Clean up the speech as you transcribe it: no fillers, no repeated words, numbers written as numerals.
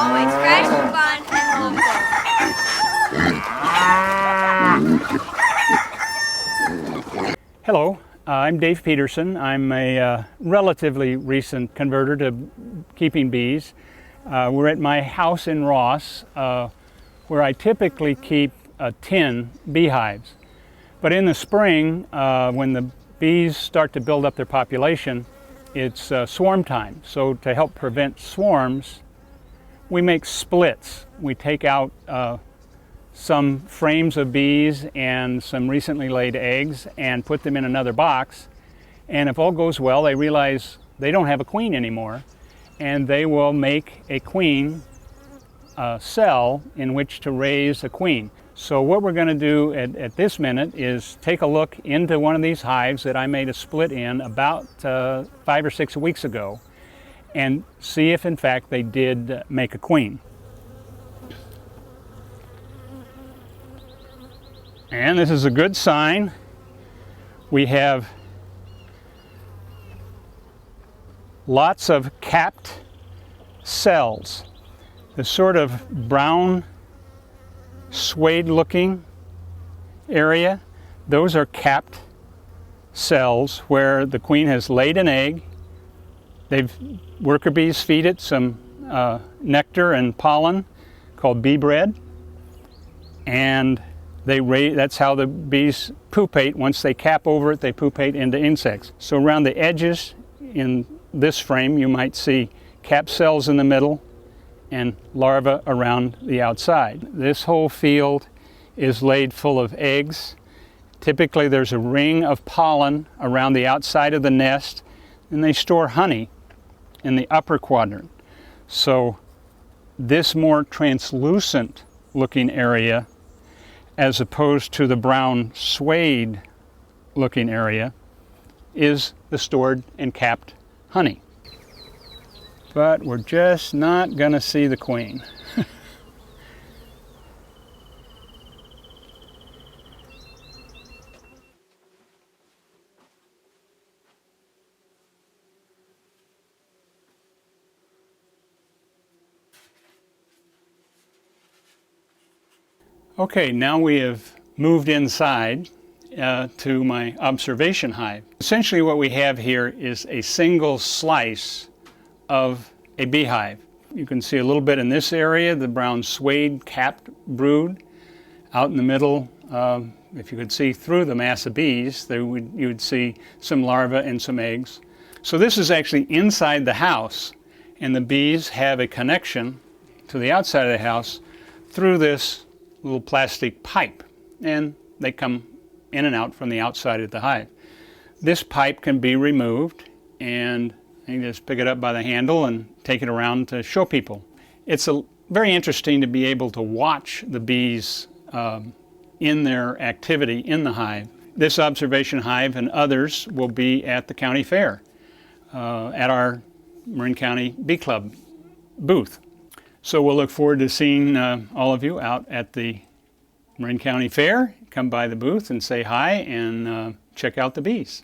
always fresh, fun, and local. Hello, I'm Dave Peterson. I'm a relatively recent converter to keeping bees. We're at my house in Ross, where I typically keep 10 beehives. But in the spring, when the bees start to build up their population, it's swarm time. So to help prevent swarms, we make splits. We take out some frames of bees and some recently laid eggs and put them in another box. And if all goes well, they realize they don't have a queen anymore, and they will make a queen cell in which to raise a queen. So what we're going to do at this minute is take a look into one of these hives that I made a split in about 5 or 6 weeks ago, and see if in fact they did make a queen. And this is a good sign. We have lots of capped cells. The sort of brown suede looking area, those are capped cells where the queen has laid an egg. Worker bees feed it some nectar and pollen called bee bread, and that's how the bees pupate. Once they cap over it, they pupate into insects. So around the edges in this frame, you might see capped cells in the middle and larvae around the outside. This whole field is laid full of eggs. Typically there's a ring of pollen around the outside of the nest, and they store honey in the upper quadrant. So this more translucent looking area, as opposed to the brown suede looking area, is the stored and capped honey. But we're just not going to see the queen. Okay, now we have moved inside to my observation hive. Essentially what we have here is a single slice of a beehive. You can see a little bit in this area, the brown suede capped brood. Out in the middle, if you could see through the mass of bees, you would see some larvae and some eggs. So this is actually inside the house, and the bees have a connection to the outside of the house through this little plastic pipe, and they come in and out from the outside of the hive. This pipe can be removed, and you just pick it up by the handle and take it around to show people. It's very interesting to be able to watch the bees in their activity in the hive. This observation hive and others will be at the county fair at our Marin County Bee Club booth. So we'll look forward to seeing all of you out at the Marin County Fair. Come by the booth and say hi and check out the bees.